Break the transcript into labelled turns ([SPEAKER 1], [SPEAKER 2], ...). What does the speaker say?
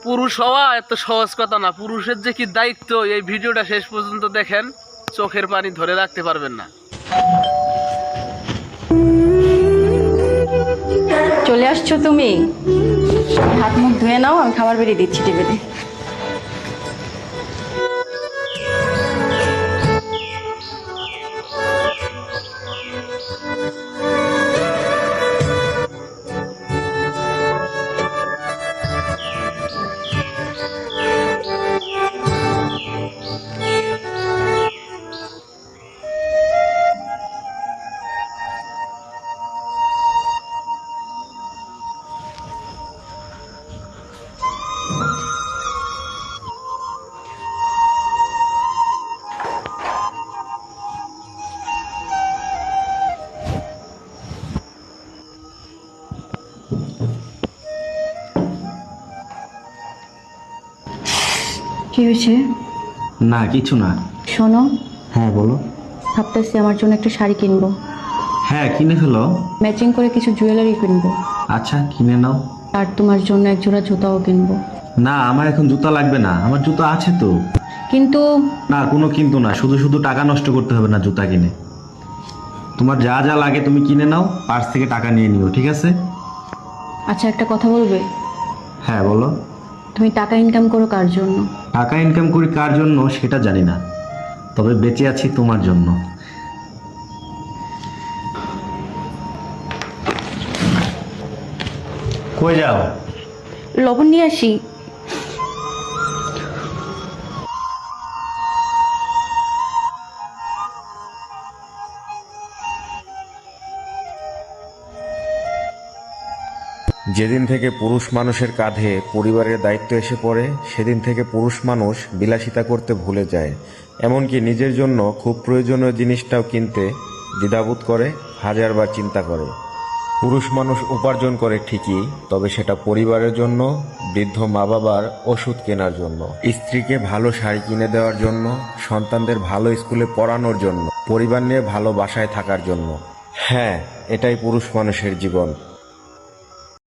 [SPEAKER 1] পুরুষ হওয়া এত সহজ কথা না। পুরুষের যে কি দায়িত্ব, এই ভিডিওটা শেষ পর্যন্ত দেখেন, চোখের পানি ধরে রাখতে পারবেন না।
[SPEAKER 2] চলে আসছো তুমি? হাত মুখ ধুয়ে নাও, আমি খাবার বেরিয়ে দিচ্ছি টেবিলে। কি হয়েছে?
[SPEAKER 3] না কিছু না।
[SPEAKER 2] শোনো,
[SPEAKER 3] হ্যাঁ বলো।
[SPEAKER 2] ভাবতেছি আমার জন্য একটা শাড়ি কিনবো,
[SPEAKER 3] হ্যাঁ কিনে ফেলো।
[SPEAKER 2] ম্যাচিং করে কিছু জুয়েলারি কিনবো,
[SPEAKER 3] আচ্ছা কিনে নাও।
[SPEAKER 2] আর তোমার জন্য এক জোড়া জুতাও কিনবো।
[SPEAKER 3] না আমার এখন জুতা লাগবে না, আমার জুতা আছে তো।
[SPEAKER 2] কিন্তু
[SPEAKER 3] না কোনো কিন্তু না, শুধু শুধু টাকা নষ্ট করতে হবে না জুতা কিনে। তোমার যা যা লাগে তুমি কিনে নাও, পার্স থেকে টাকা নিয়ে নিও, ঠিক আছে?
[SPEAKER 2] আচ্ছা, একটা কথা বলবে?
[SPEAKER 3] হ্যাঁ বলো।
[SPEAKER 2] তুমি টাকা ইনকাম করো কার জন্য?
[SPEAKER 3] টাকা ইনকাম করি কার জন্য সেটা জানি না, তবে বেঁচে আছি তোমার জন্য। কই যাও?
[SPEAKER 2] লবণ নিয়ে আসি।
[SPEAKER 4] যেদিন থেকে পুরুষ মানুষের কাঁধে পরিবারের দায়িত্ব এসে পড়ে, সেদিন থেকে পুরুষ মানুষ বিলাসিতা করতে ভুলে যায়। এমনকি নিজের জন্য খুব প্রয়োজনীয় জিনিসটাও কিনতে দ্বিধাবোধ করে, হাজারবার চিন্তা করে। পুরুষ মানুষ উপার্জন করে ঠিকই, তবে সেটা পরিবারের জন্য, বৃদ্ধ মা বাবার ওষুধ কেনার জন্য, স্ত্রীকে ভালো শাড়ি কিনে দেওয়ার জন্য, সন্তানদের ভালো স্কুলে পড়ানোর জন্য, পরিবার নিয়ে ভালো বাসায় থাকার জন্য। হ্যাঁ, এটাই পুরুষ মানুষের জীবন।